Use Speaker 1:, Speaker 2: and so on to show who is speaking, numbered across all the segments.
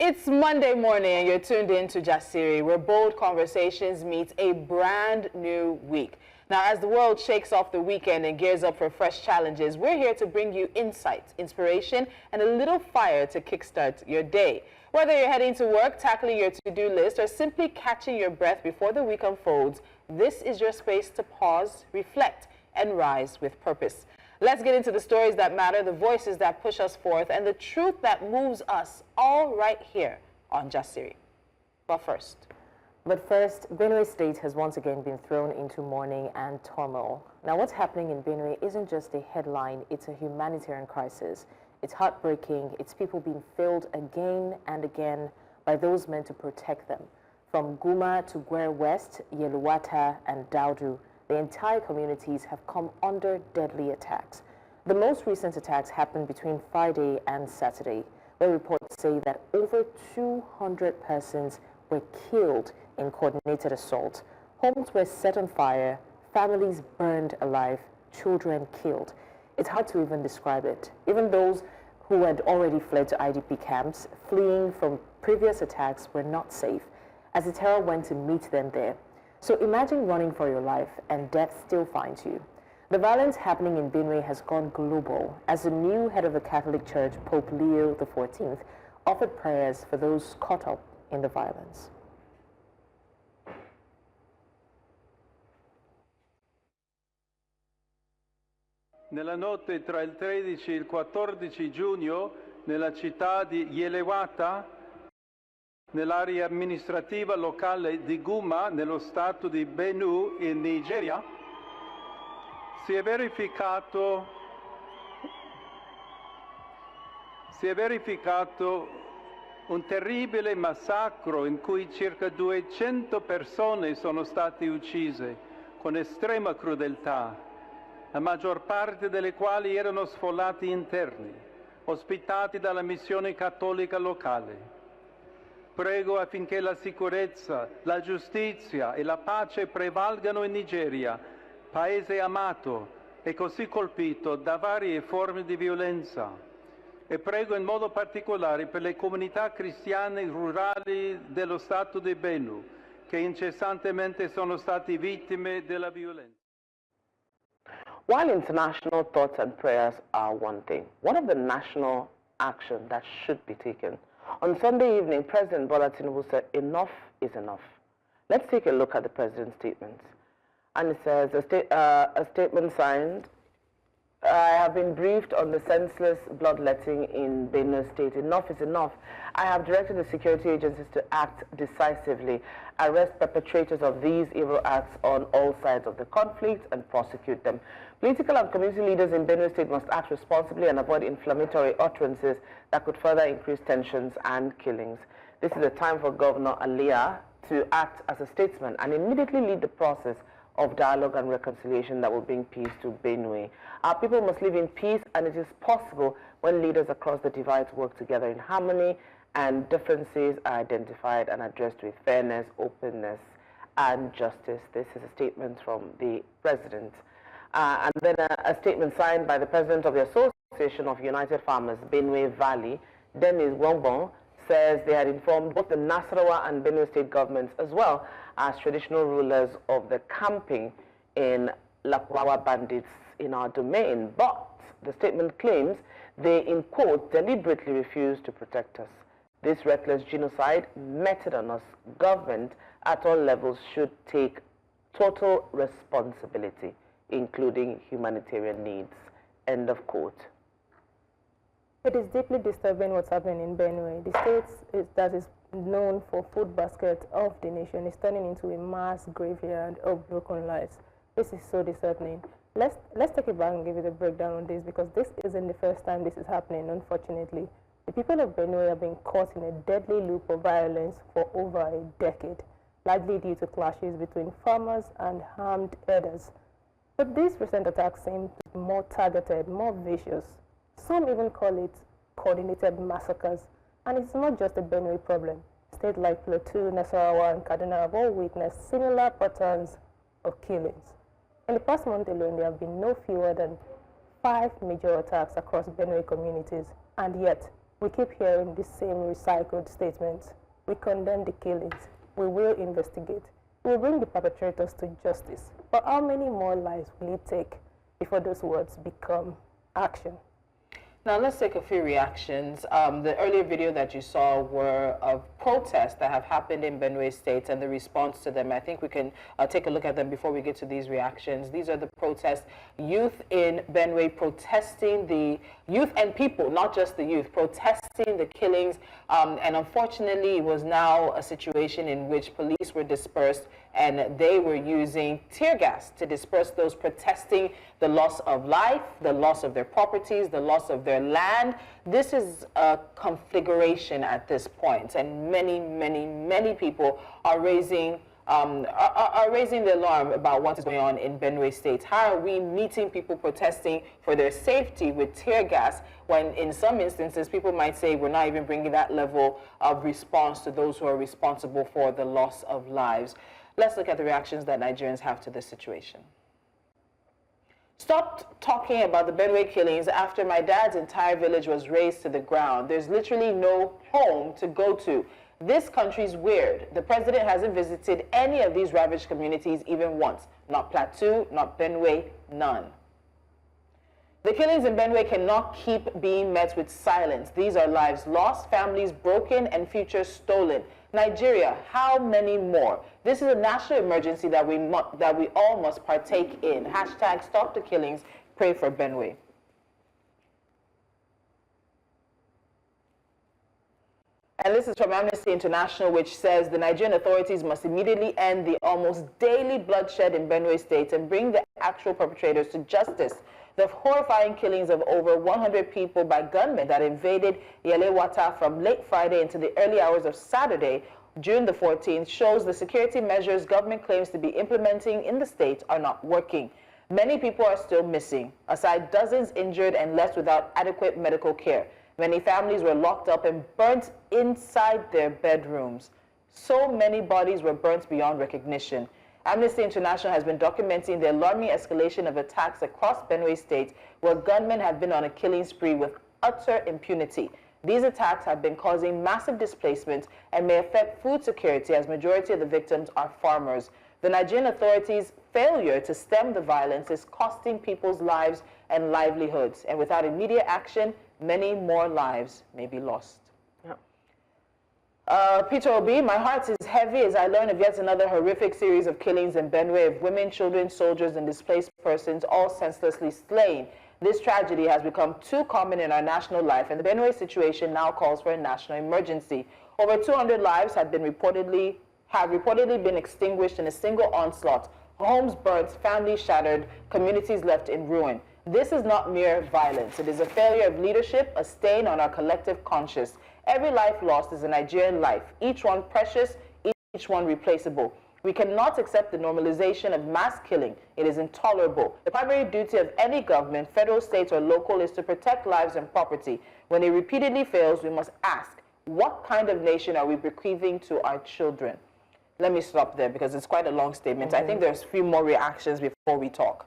Speaker 1: It's Monday morning and you're tuned in to Jasiri, where bold conversations meet a brand new week. Now, as the world shakes off the weekend and gears up for fresh challenges, we're here to bring you insights, inspiration, and a little fire to kickstart your day. Whether you're heading to work, tackling your to-do list, or simply catching your breath before the week unfolds, this is your space to pause, reflect, and rise with purpose. Let's get into the stories that matter, the voices that push us forth, and the truth that moves us, all right here on Jasiri. But first,
Speaker 2: Benue State has once again been thrown into mourning and turmoil. Now, what's happening in Benue isn't just a headline, it's a humanitarian crisis. It's heartbreaking, it's people being failed again and again by those meant to protect them. From Guma to Gwer West, Yeluwata, and Daudu, the entire communities have come under deadly attacks. The most recent attacks happened between Friday and Saturday, where reports say that over 200 persons were killed in coordinated assault. Homes were set on fire, families burned alive, children killed. It's hard to even describe it. Even those who had already fled to IDP camps, fleeing from previous attacks, were not safe, as the terror went to meet them there. So imagine running for your life and death still finds you. The violence happening in Benue has gone global as the new head of the Catholic Church, Pope Leo XIV, offered prayers for those caught up in the violence.
Speaker 3: Nella notte tra il 13 e il 14 giugno, nella città di Yeluwata, nell'area amministrativa locale di Guma, nello stato di Benue, in Nigeria, si è verificato un terribile massacro in cui circa 200 persone sono state uccise con estrema crudeltà, la maggior parte delle quali erano sfollati interni, ospitati dalla missione cattolica locale. Prego affinché la sicurezza, la giustizia e la pace prevalgano in Nigeria, paese amato e così colpito da varie forme di violenza. E prego in modo particolare per le comunità cristiane rurali dello Stato di Benue, che incessantemente sono stati vittime della violenza.
Speaker 4: While international thoughts and prayers are one thing, what of the national action that should be taken? On Sunday evening, President Bola Tinubu said enough is enough. Let's take a look at the president's statements. And it says, a statement signed, I have been briefed on the senseless bloodletting in Benue State. Enough is enough. I have directed the security agencies to act decisively, arrest perpetrators of these evil acts on all sides of the conflict, and prosecute them. Political and community leaders in Benue State must act responsibly and avoid inflammatory utterances that could further increase tensions and killings. This is a time for Governor Alia to act as a statesman and immediately lead the process of dialogue and reconciliation that will bring peace to Benue. Our people must live in peace, and it is possible when leaders across the divides work together in harmony and differences are identified and addressed with fairness, openness, and justice. This is a statement from the president. And then a statement signed by the president of the Association of United Farmers, Benue Valley, Dennis Wongbon, says they had informed both the Nasarawa and Benue State governments, as well as traditional rulers, of the camping in Lakwawa bandits in our domain. But the statement claims they, in quote, deliberately refused to protect us. This reckless genocide meted on us. Government at all levels should take total responsibility, including humanitarian needs. End of quote.
Speaker 5: It is deeply disturbing what's happening in Benue. The state that is known for food basket of the nation is turning into a mass graveyard of broken lives. This is so disheartening. Let's take it back and give you the breakdown on this, because this isn't the first time this is happening, unfortunately. The people of Benue have been caught in a deadly loop of violence for over a decade, largely due to clashes between farmers and armed herders. But these recent attacks seem to be more targeted, more vicious. Some even call it coordinated massacres. And it's not just a Benue problem. States like Plateau, Nasarawa, and Kaduna have all witnessed similar patterns of killings. In the past month alone, there have been no fewer than 5 major attacks across Benue communities, and yet We keep hearing the same recycled statements. We condemn the killings. We will investigate. We will bring the perpetrators to justice. But how many more lives will it take before those words become action?
Speaker 1: Now, let's take a few reactions. The earlier video that you saw were of protests that have happened in Benue State and the response to them. I think we can take a look at them before we get to these reactions. These are the protests. Youth in Benue protesting the youth and people, not just the youth, protesting the killings. And unfortunately, it was now a situation in which police were dispersed and they were using tear gas to disperse those protesting the loss of life, the loss of their properties, the loss of their land. This is a conflagration at this point, and many people are raising the alarm about what is going on in Benue State. How are we meeting people protesting for their safety with tear gas when in some instances people might say we're not even bringing that level of response to those who are responsible for the loss of lives? Let's look at the reactions that Nigerians have to this situation. Stopped talking about the Benue killings after my dad's entire village was razed to the ground. There's literally no home to go to. This country's weird. The president hasn't visited any of these ravaged communities even once. Not Plateau, not Benue, none. The killings in Benue cannot keep being met with silence. These are lives lost, families broken, and futures stolen. Nigeria, how many more? This is a national emergency that we all must partake in. Hashtag stop the killings, pray for Benue. And this is from Amnesty International, which says the Nigerian authorities must immediately end the almost daily bloodshed in Benue State and bring the actual perpetrators to justice. The horrifying killings of over 100 people by gunmen that invaded Yelewata from late Friday into the early hours of Saturday, June the 14th, shows the security measures government claims to be implementing in the state are not working. Many people are still missing, aside dozens injured and left without adequate medical care. Many families were locked up and burnt inside their bedrooms. So many bodies were burnt beyond recognition. Amnesty International has been documenting the alarming escalation of attacks across Benue State, where gunmen have been on a killing spree with utter impunity. These attacks have been causing massive displacement and may affect food security, as majority of the victims are farmers. The Nigerian authorities' failure to stem the violence is costing people's lives and livelihoods, and without immediate action, many more lives may be lost. Peter Obi, my heart is heavy as I learn of yet another horrific series of killings in Benue of women, children, soldiers, and displaced persons, all senselessly slain. This tragedy has become too common in our national life, and the Benue situation now calls for a national emergency. Over 200 lives have reportedly been extinguished in a single onslaught. Homes burnt, families shattered, communities left in ruin. This is not mere violence. It is a failure of leadership, a stain on our collective conscience. Every life lost is a Nigerian life, each one precious, each one replaceable. We cannot accept the normalization of mass killing. It is intolerable. The primary duty of any government, federal, state, or local, is to protect lives and property. When it repeatedly fails, we must ask, what kind of nation are we bequeathing to our children? Let me stop there because it's quite a long statement. I think there's a few more reactions before we talk.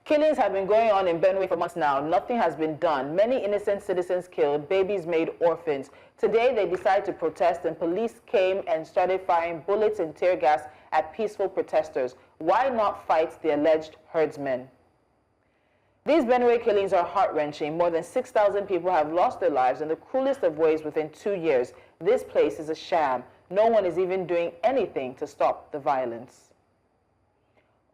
Speaker 1: Killings have been going on in Benue for months now. Nothing has been done. Many innocent citizens killed, babies made orphans. Today, they decided to protest, and police came and started firing bullets and tear gas at peaceful protesters. Why not fight the alleged herdsmen? These Benue killings are heart-wrenching. More than 6,000 people have lost their lives in the cruelest of ways within 2 years. This place is a sham. No one is even doing anything to stop the violence.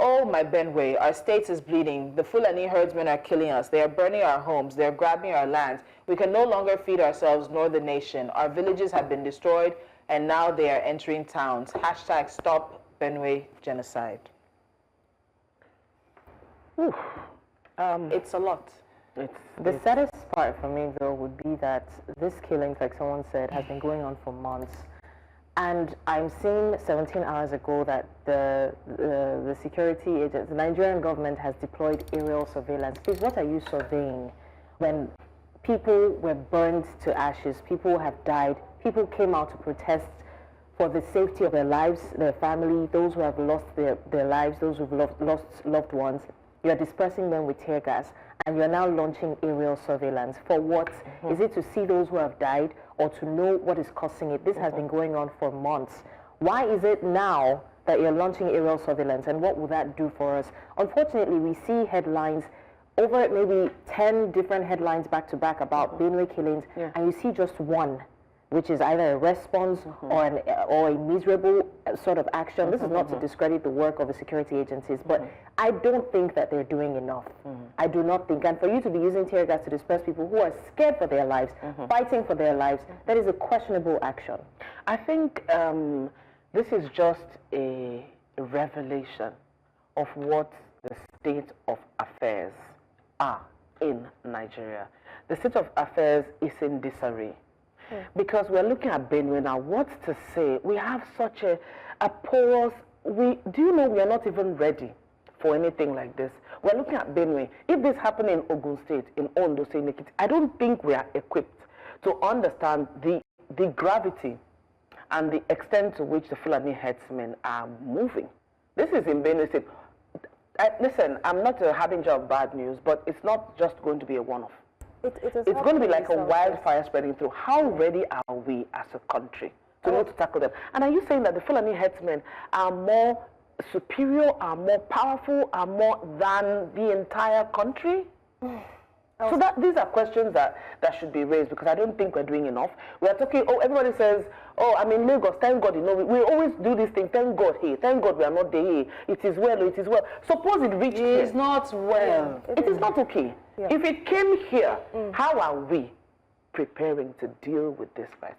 Speaker 1: Oh, my Benue, our state is bleeding. The Fulani herdsmen are killing us. They are burning our homes. They are grabbing our lands. We can no longer feed ourselves nor the nation. Our villages have been destroyed, and now they are entering towns. Hashtag stop Benue genocide. It's a lot.
Speaker 2: The saddest part for me, though, would be that this killing, like someone said, has been going on for months. And I'm seeing 17 hours ago that the security agents, the Nigerian government has deployed aerial surveillance. Please, what are you surveying? When people were burned to ashes, people have died, people came out to protest for the safety of their lives, their family, those who have lost their lives, those who have lost loved ones. You're dispersing them with tear gas. and you're now launching aerial surveillance. For what? Is it to see those who have died or to know what is causing it? This has been going on for months. Why is it now that you're launching aerial surveillance, and what will that do for us? Unfortunately, we see headlines, over maybe 10 different headlines back to back about Benue killings, and you see just one, which is either a response or a miserable sort of action. This is not to discredit the work of the security agencies, but I don't think that they're doing enough. I do not think. And for you to be using tear gas to disperse people who are scared for their lives, fighting for their lives, that is a questionable action.
Speaker 4: I think this is just a revelation of what the state of affairs are in Nigeria. The state of affairs is in disarray. Because we're looking at Benue now, what to say? We have such a porous, do you know we are not even ready for anything like this? We're looking at Benue. If this happened in Ogun State, in Ondo State, I don't think we are equipped to understand the gravity and the extent to which the Fulani headsmen are moving. This is in Benue State. Listen, I'm not a harbinger of bad news, but it's not just going to be a one-off. It's going to be like a wildfire spreading through. How ready are we as a country to know to tackle them? And are you saying that the Fulani headsmen are more superior, are more powerful, are more than the entire country? So these are questions that should be raised, because I don't think we're doing enough. We're talking, everybody says, I'm in Lagos, thank God, we always do this thing, thank God, hey, thank God we are not there, hey, it is well, it is well. Suppose it reached here.
Speaker 1: It's not well.
Speaker 4: It is not okay. Yeah. If it came here, how are we preparing to deal with this crisis?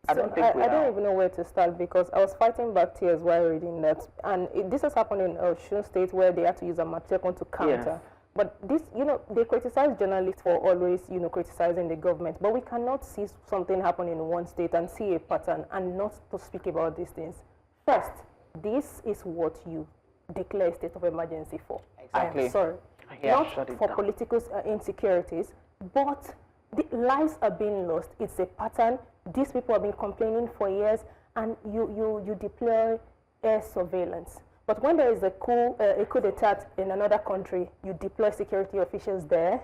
Speaker 4: I don't
Speaker 5: even know where to start, because I was fighting back tears while reading that. And this has happened in Osun State, where they had to use a Amatekon to counter. Yes. But this, they criticize journalists for always, criticizing the government. But we cannot see something happen in one state and see a pattern and not to speak about these things. First, this is what you declare a state of emergency for.
Speaker 1: Exactly.
Speaker 5: I am sorry. Not for political insecurities, but the lives are being lost. It's a pattern. These people have been complaining for years, and you deploy air surveillance. But when there is a coup d'etat in another country, you deploy security officials there.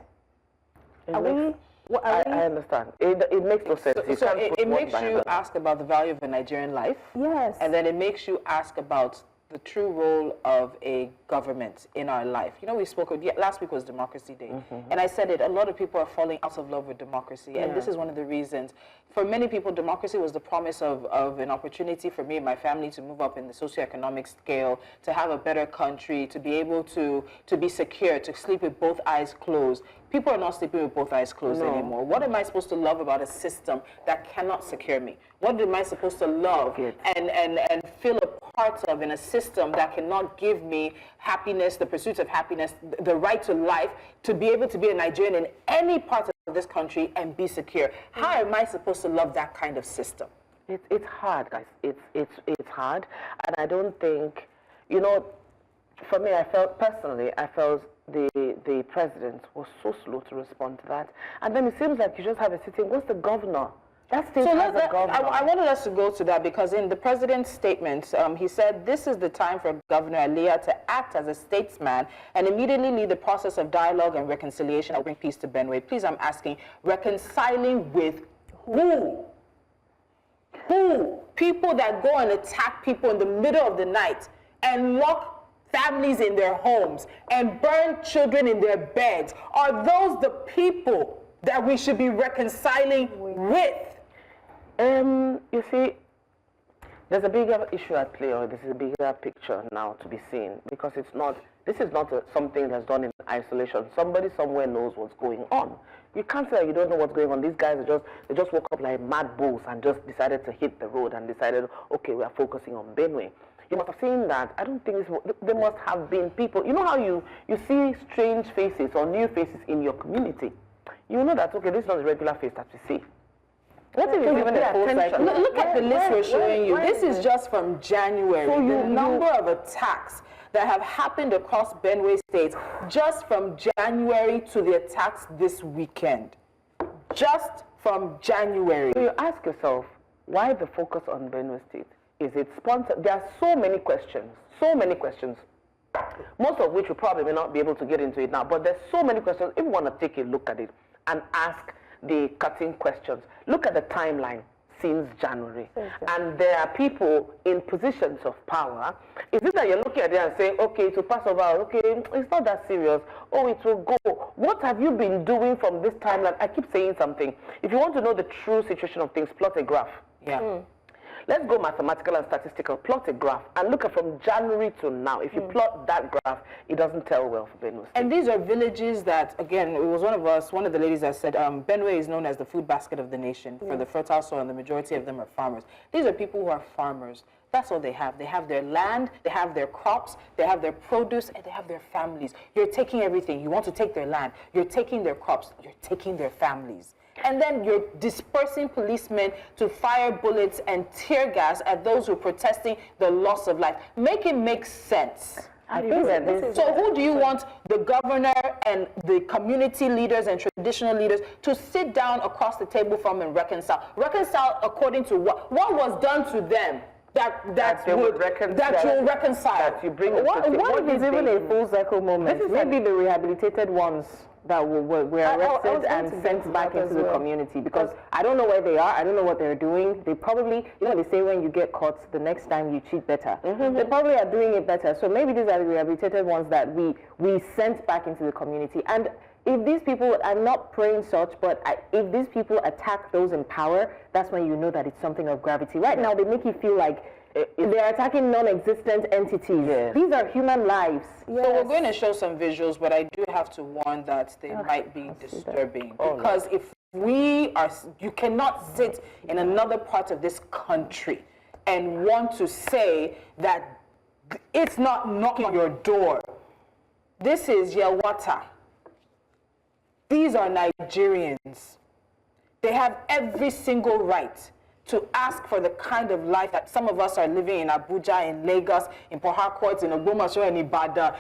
Speaker 4: I understand. It makes no sense.
Speaker 1: So it makes you ask about the value of a Nigerian life.
Speaker 5: Yes.
Speaker 1: And then it makes you ask about the true role of a government in our life. We spoke, last week was Democracy Day, and I said it, a lot of people are falling out of love with democracy, and this is one of the reasons. For many people, democracy was the promise of an opportunity for me and my family to move up in the socioeconomic scale, to have a better country, to be able to be secure, to sleep with both eyes closed. People are not sleeping with both eyes closed anymore. What am I supposed to love about a system that cannot secure me? What am I supposed to love and feel a part of in a system that cannot give me happiness, the pursuit of happiness, the right to life, to be able to be a Nigerian in any part of this country and be secure? How am I supposed to love that kind of system?
Speaker 4: It's hard, guys. It's hard, and I don't think, for me, I felt the president was so slow to respond to that. And then it seems like you just have a sitting, what's the governor? That state has a governor.
Speaker 1: I wanted us to go to that, because in the president's statement, he said, this is the time for Governor Alia to act as a statesman and immediately lead the process of dialogue and reconciliation that will bring peace to Benue. Please, I'm asking, reconciling with who? Who? People that go and attack people in the middle of the night and lock families in their homes and burn children in their beds. Are those the people that we should be reconciling with?
Speaker 4: You see, there's a bigger issue at play, or this is a bigger picture now to be seen, because this is not something that's done in isolation. Somebody somewhere knows what's going on. You can't say that you don't know what's going on. These guys they just woke up like mad bulls and just decided to hit the road and decided, okay, we are focusing on Benue. You must have seen that. I don't think there must have been people. You know how you see strange faces or new faces in your community? You know that, okay, this is not a regular face that we see. What if it's even a full cycle?
Speaker 1: Look at the list we're showing you. This is just from January. So the number of attacks that have happened across Benue State just from January to the attacks this weekend. Just from January.
Speaker 4: So you ask yourself, why the focus on Benue State? Is it sponsored? There are so many questions. most of which we probably may not be able to get into it now, but there's so many questions. If you want to take a look at it and ask the cutting questions, look at the timeline since January. And there are people in positions of power. Is it that you're looking at it and saying, okay, to pass over, okay, it's not that serious, oh, it will go. What have you been doing from this timeline? I keep saying something. If you want to know the true situation of things, plot a graph.
Speaker 1: Yeah.
Speaker 4: Let's go mathematical and statistical. Plot a graph and look at from January to now. If you plot that graph, it doesn't tell well for Benue State.
Speaker 1: And these are villages that, again, it was one of the ladies that said, Benue is known as the food basket of the nation for the fertile soil, and the majority of them are farmers. These are people who are farmers. That's all they have. They have their land, they have their crops, they have their produce, and they have their families. You're taking everything. You want to take their land. You're taking their crops. You're taking their families. And then you're dispersing policemen to fire bullets and tear gas at those who are protesting the loss of life. Make it make sense.
Speaker 2: I think that
Speaker 1: So who do you want the governor and the community leaders and traditional leaders to sit down across the table from and reconcile? Reconcile according to what was done to them that you'll reconcile.
Speaker 2: That you bring what if it's even a full cycle moment? Maybe the rehabilitated ones that were arrested and sent back into the community, because I don't know where they are, I don't know what they're doing. They probably, they say when you get caught, the next time you cheat better. They probably are doing it better. So maybe these are the rehabilitated ones that we sent back into the community. And if these people, I'm not praying such, but if these people attack those in power, that's when you know that it's something of gravity. Right now, they make you feel like they're attacking non-existent entities. Yes. These are human lives.
Speaker 1: Yes. So we're going to show some visuals, but I do have to warn that they might be disturbing. Because if you cannot sit in another part of this country and want to say that it's not knocking on your door. This is Yelwata. These are Nigerians. They have every single right to ask for the kind of life that some of us are living in Abuja, in Lagos, in Port Harcourt, in Ogbomoso, in Ibadan.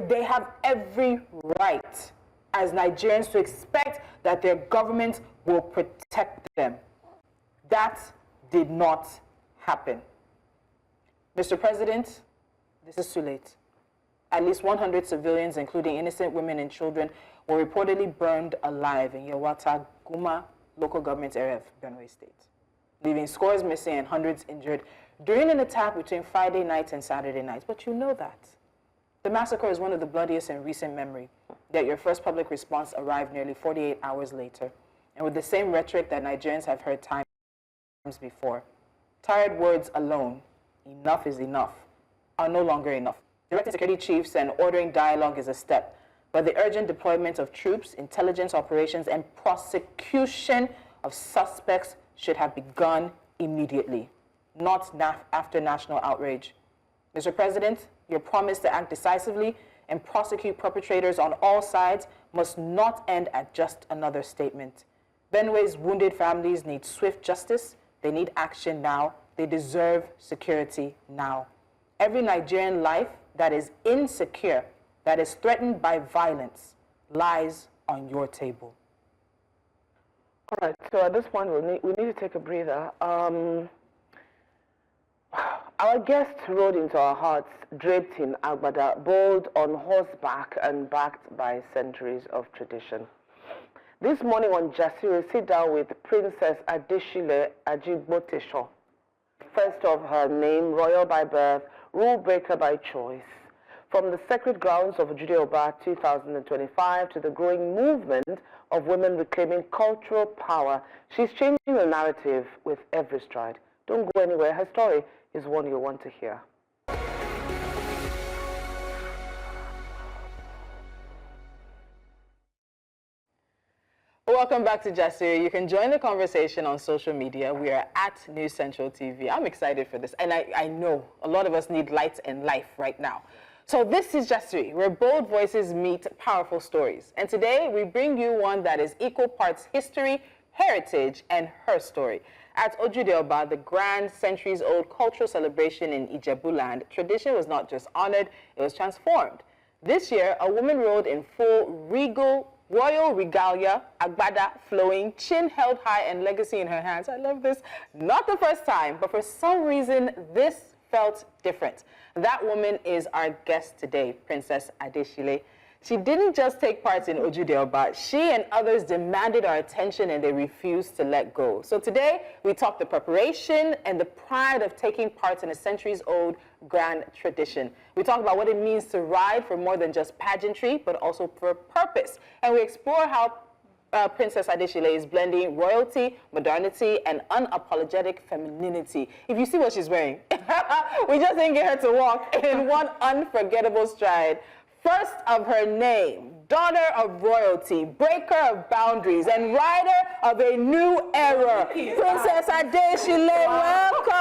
Speaker 1: They have every right as Nigerians to expect that their government will protect them. That did not happen. Mr. President, this is too late. At least 100 civilians, including innocent women and children, were reportedly burned alive in Yewata Guma local government area of Benue State, leaving scores missing and hundreds injured during an attack between Friday night and Saturday night. But you know that. The massacre is one of the bloodiest in recent memory, yet your first public response arrived nearly 48 hours later, and with the same rhetoric that Nigerians have heard times before. Tired words alone, enough is enough, are no longer enough. Directing security chiefs and ordering dialogue is a step, but the urgent deployment of troops, intelligence operations, and prosecution of suspects should have begun immediately, not after national outrage. Mr. President, your promise to act decisively and prosecute perpetrators on all sides must not end at just another statement. Benue's wounded families need swift justice. They need action now. They deserve security now. Every Nigerian life that is insecure, that is threatened by violence, lies on your table.
Speaker 4: All right, so at this point, we need to take a breather. Our guest rode into our hearts, draped in agbada, bold on horseback and backed by centuries of tradition. This morning on Jasiri, sit down with Princess Adesile Ajigboteso, first of her name, royal by birth, rule breaker by choice. From the sacred grounds of Ojude Oba 2025 to the growing movement of women reclaiming cultural power, she's changing the narrative with every stride. Don't go anywhere. Her story is one you'll want to hear.
Speaker 1: Welcome back to Jasiri. You can join the conversation on social media. We are at News Central TV. I'm excited for this, and I know a lot of us need light and life right now. So this is Jasiri, where bold voices meet powerful stories. And today we bring you one that is equal parts history, heritage, and her story. At Ojude Oba, the grand centuries-old cultural celebration in Ijebu land, tradition was not just honored, it was transformed. This year, a woman rode in full royal regalia, agbada flowing, chin held high, and legacy in her hands. I love this. Not the first time, but for some reason, this felt different. That woman is our guest today, Princess Adesile. She didn't just take part in Ojude Oba. She and others demanded our attention and they refused to let go. So today, we talk the preparation and the pride of taking part in a centuries-old grand tradition. We talk about what it means to ride for more than just pageantry, but also for purpose. And we explore how Princess Adesile is blending royalty, modernity, and unapologetic femininity. If you see what she's wearing, we just didn't get her to walk in one unforgettable stride. First of her name, daughter of royalty, breaker of boundaries, and rider of a new era. Princess Adesile, welcome!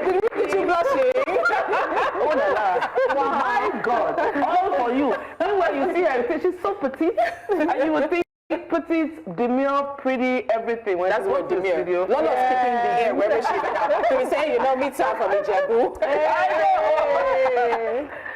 Speaker 1: Look at you blushing.
Speaker 4: Oh la la. My God. All for you. When you see her, she's so petite. And you would think petite, demure, pretty, everything. When
Speaker 1: That's what demure.
Speaker 4: Studio.
Speaker 1: Lola's keeping the air wherever she's at. She was saying, you know, meet her from Ijebu.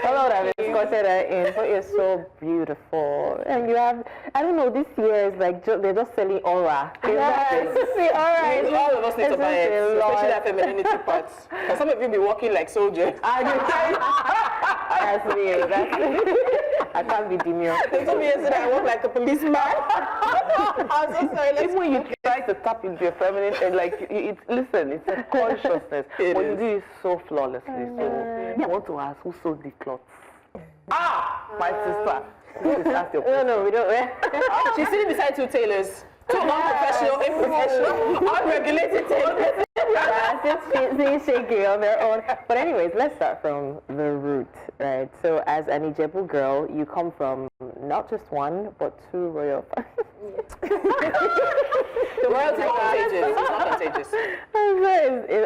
Speaker 2: Hello, that is considered in, but it's so beautiful. And you have, I don't know, this year is like, they're just selling aura.
Speaker 1: Yes.
Speaker 2: Alright.
Speaker 1: All of us need to buy it, especially that femininity part. And some of you be walking like soldiers.
Speaker 2: That's me. I can't be demure.
Speaker 1: They told me yesterday I walk like a policeman. I'm so sorry.
Speaker 4: It's when you try to tap into your feminine and like, listen, it's a consciousness. What you do is so flawlessly. So, I want to ask who sewed the clothes? My sister.
Speaker 2: No, we don't.
Speaker 1: She's sitting beside two tailors. Two unprofessional, unprofessional, unregulated tailors.
Speaker 2: Just shaking on their own. But anyways, let's start from the root, right? So as an Ijebu girl, you come from not just one, but two royal families.
Speaker 1: Royalty is contagious. It's not contagious.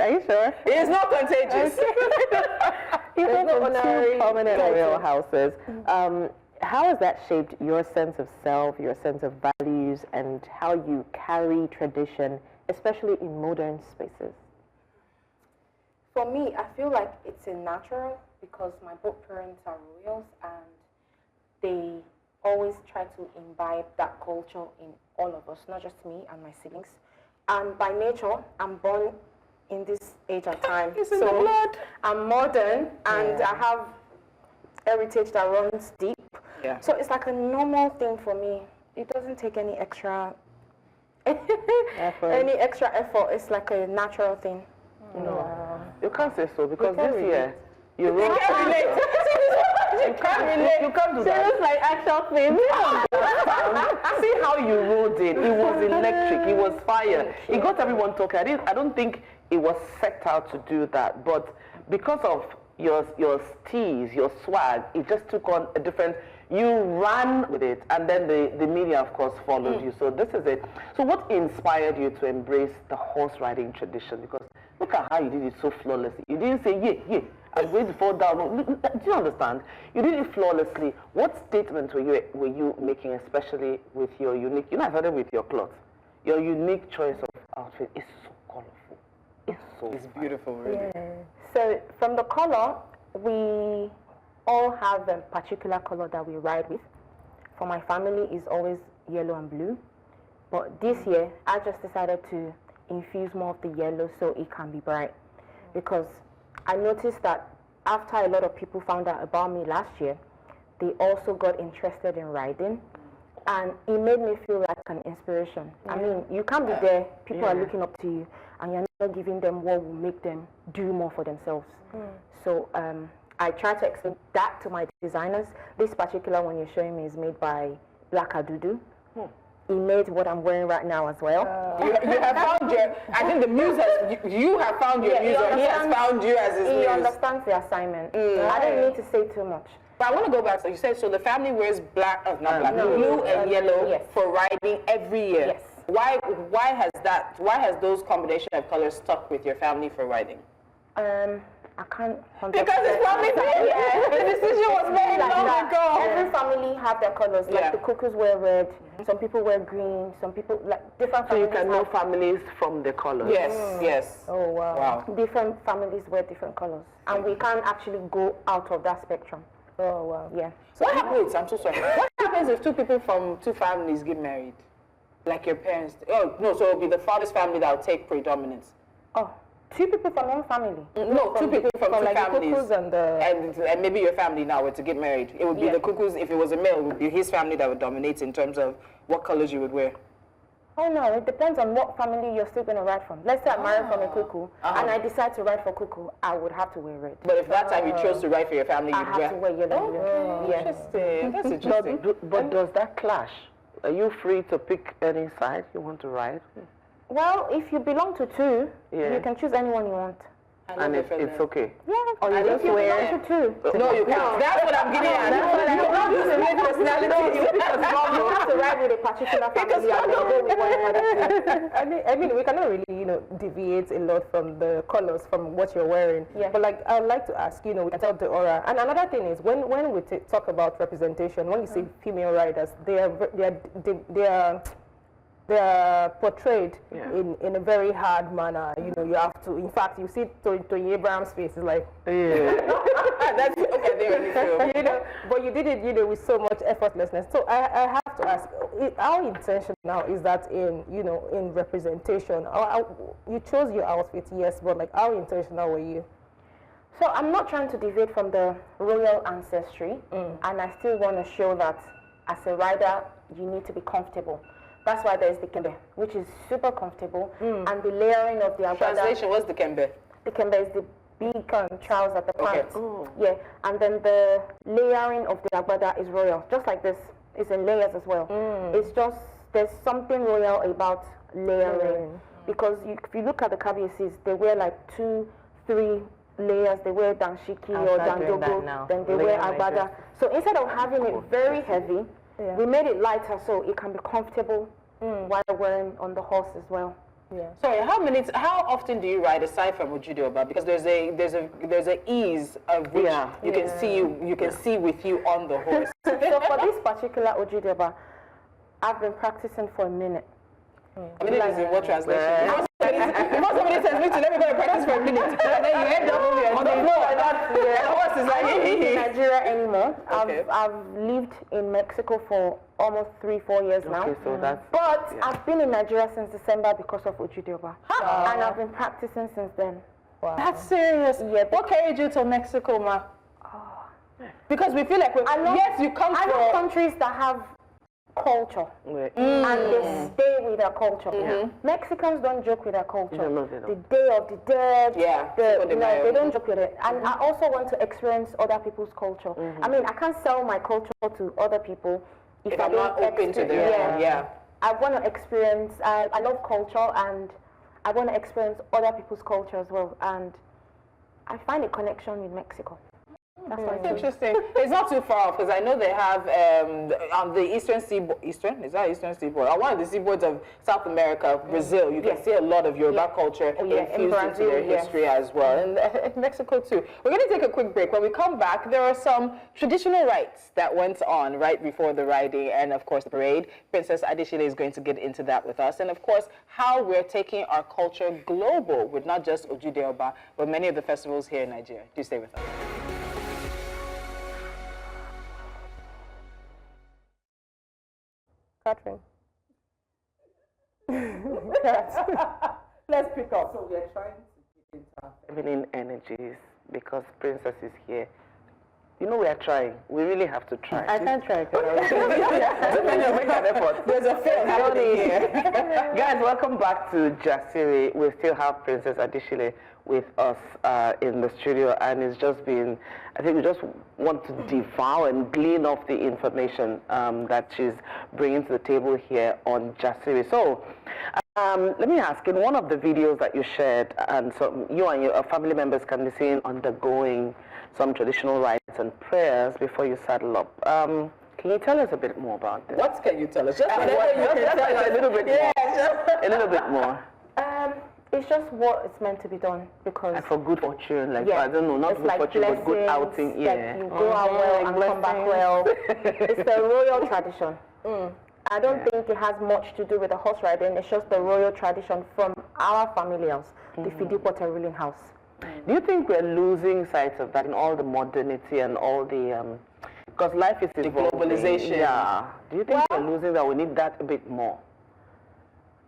Speaker 2: Are you sure?
Speaker 1: It's not contagious.
Speaker 2: You come from two prominent royal houses. How has that shaped your sense of self, your sense of values, and how you carry tradition, especially in modern spaces?
Speaker 5: For me, I feel like it's a natural because my both parents are royals and they always try to imbibe that culture in all of us, not just me and my siblings. And by nature, I'm born in this age and time.
Speaker 1: It's in the blood.
Speaker 5: I'm modern and I have heritage that runs deep.
Speaker 1: Yeah.
Speaker 5: So it's like a normal thing for me. It doesn't take any extra effort. It's like a natural thing.
Speaker 4: No, you can't say so because this year you wrote.
Speaker 1: You can't relate. You can't relate.
Speaker 4: You can't do that.
Speaker 2: It looks like action film.
Speaker 4: See how you rolled it. It was electric. It was fire. It got everyone talking. I don't think it was set out to do that, but because of your steez, your swag, it just took on a different. You ran with it, and then the media, of course, followed you. So this is it. So what inspired you to embrace the horse riding tradition? Because look at how you did it so flawlessly. You didn't say, yeah, I'm going to fall down. Do you understand? You did it flawlessly. What statements were you making, especially with your unique, I started with your clothes. Your unique choice of outfit is so colorful.
Speaker 1: It's beautiful, really.
Speaker 5: Yeah. So from the color, we all have a particular color that we ride with. For my family, it's always yellow and blue. But this year, I just decided to infuse more of the yellow so it can be bright. Because I noticed that after a lot of people found out about me last year, they also got interested in riding. And it made me feel like an inspiration. I mean, you can't be there, people are looking up to you, and you're not giving them what will make them do more for themselves. So I try to explain that to my designers. This particular one you're showing me is made by Black Adudu. He made what I'm wearing right now as well.
Speaker 1: You have found your, I think the muse has, you have found your muse, or he has found you as his muse.
Speaker 5: He understands the assignment. I don't need to say too much.
Speaker 1: But I want to go back. So you said, so the family wears black, blue and yellow for riding every year.
Speaker 5: Yes.
Speaker 1: Why has those combination of colors stuck with your family for riding?
Speaker 5: I can't.
Speaker 1: Because it's family. The decision was made long ago.
Speaker 5: Every family have their colors. Like the cuckoos wear red. Some people wear green. Some people different.
Speaker 4: So you can know families from the colors.
Speaker 1: Yes.
Speaker 5: Oh wow. Different families wear different colors, and we can't actually go out of that spectrum. Oh wow. Yeah.
Speaker 1: So what happens? I'm so sorry. What happens if two people from two families get married, like your parents? Oh no, so it'll be the father's family that will take predominance.
Speaker 5: Oh,
Speaker 6: 2 people from one family.
Speaker 1: No, 2 people from 2
Speaker 5: like
Speaker 1: families.
Speaker 5: the
Speaker 1: And maybe your family now were to get married. It would be the cuckoos. If it was a male, it would be his family that would dominate in terms of what colors you would wear.
Speaker 6: Oh no, it depends on what family you're still going to ride from. Let's say I'm married from a cuckoo, and I decide to ride for cuckoo, I would have to wear red.
Speaker 1: But if that time you chose to ride for your family,
Speaker 6: I
Speaker 1: you'd
Speaker 6: have to wear yellow. Yeah.
Speaker 1: Interesting. That's interesting.
Speaker 4: But does that clash? Are you free to pick any side you want to ride?
Speaker 6: Well, if you belong to 2, you can choose anyone you want.
Speaker 4: And it's okay.
Speaker 6: Yeah,
Speaker 4: or you just wear.
Speaker 1: No, you can't. That's what I'm getting at. That's what I'm getting at. Personality.
Speaker 6: You have to ride with a particular family and go with one another.
Speaker 5: I mean, we cannot really, deviate a lot from the colors, from what you're wearing. Yeah. But like, I'd like to ask, we can talk the aura. And another thing is, when we talk about representation, when you see female riders, they are portrayed in a very hard manner. You have to. In fact, you see Tony Abraham's face is like,
Speaker 1: that's okay. There you go.
Speaker 5: But you did it, with so much effortlessness. So I have to ask, how intentional is that in representation? You chose your outfit, yes, but like, how intentional were you?
Speaker 6: So I'm not trying to deviate from the royal ancestry, and I still want to show that as a rider, you need to be comfortable. That's why there's the kembe, which is super comfortable, and the layering of the agbada.
Speaker 1: Translation, what's the kembe?
Speaker 6: The kembe is the big trousers at the pants. Yeah, and then the layering of the agbada is royal, just like this. It's in layers as well. It's just, there's something royal about layering. Because if you look at the Kabiasis, they wear like 2, 3 layers. They wear danshiki or dandogo, then they wear agbada. So instead of having it very heavy, we made it lighter so it can be comfortable while wearing on the horse as well.
Speaker 1: Yeah. Sorry, how often do you ride aside from Ojude Oba? Because there's a ease of which you can see with you on the horse.
Speaker 6: So for this particular Ojude Oba, I've been practicing for a minute.
Speaker 1: A minute is in what translation? Before somebody says, let me go and practice for a minute. And then you end up on the floor and the horse is like,
Speaker 6: I don't live in Nigeria anymore. I've lived in Mexico for almost 3-4 years now.
Speaker 4: So that's,
Speaker 6: but I've been in Nigeria since December because of Ojude Oba. And I've been practicing since then.
Speaker 1: Wow. That's serious. Yeah. What carried you to Mexico, ma? Because we feel like you come from...
Speaker 6: I know countries that have culture and they stay with their culture. Mexicans don't joke with their culture. The Day of the Dead, they don't joke with it. And I also want to experience other people's culture. I mean, I can't sell my culture to other people if I
Speaker 1: I'm not open to their
Speaker 6: I want to experience, I love culture, and I want to experience other people's culture as well. And I find a connection with Mexico. That's why it's
Speaker 1: interesting. It's not too far off, because I know they have on the eastern seaboard. Eastern? Is that eastern seaboard? On one of the seaboards of South America, Brazil, you can see a lot of Yoruba culture infused into their history as well, and Mexico too. We're going to take a quick break. When we come back, there are some traditional rites that went on right before the riding and, of course, the parade. Princess Adesile is going to get into that with us, and of course, how we're taking our culture global with not just Ojude Oba, but many of the festivals here in Nigeria. Do stay with us.
Speaker 5: Catherine.
Speaker 4: Let's pick up. So we are trying to keep feminine energies because Princess is here. We are trying. We really have to try.
Speaker 5: I can't try.
Speaker 4: Make an effort.
Speaker 1: There's a film happening here.
Speaker 4: Guys, welcome back to Jasiri. We still have Princess Adesile with us in the studio, and it's just been, I think we just want to devour and glean off the information that she's bringing to the table here on Jasiri. So, let me ask, in one of the videos that you shared, and so you and your family members can be seen undergoing some traditional rites and prayers before you saddle up. Can you tell us a bit more about this?
Speaker 1: What can you tell us? Just whatever you can tell us.
Speaker 4: A little bit more. A little bit more.
Speaker 6: It's just what it's meant to be done, because...
Speaker 4: And for good fortune, like, I don't know, not good fortune, but good outing.
Speaker 6: Yeah. You go out well and come back well. It's the royal tradition. I don't think it has much to do with the horse riding. It's just the royal tradition from our family house, the Fidipote ruling house.
Speaker 4: Do you think we're losing sight of that in all the modernity and all the... because life is evolving.
Speaker 1: The globalization.
Speaker 4: Yeah. Do you think we're losing that? We need that a bit more.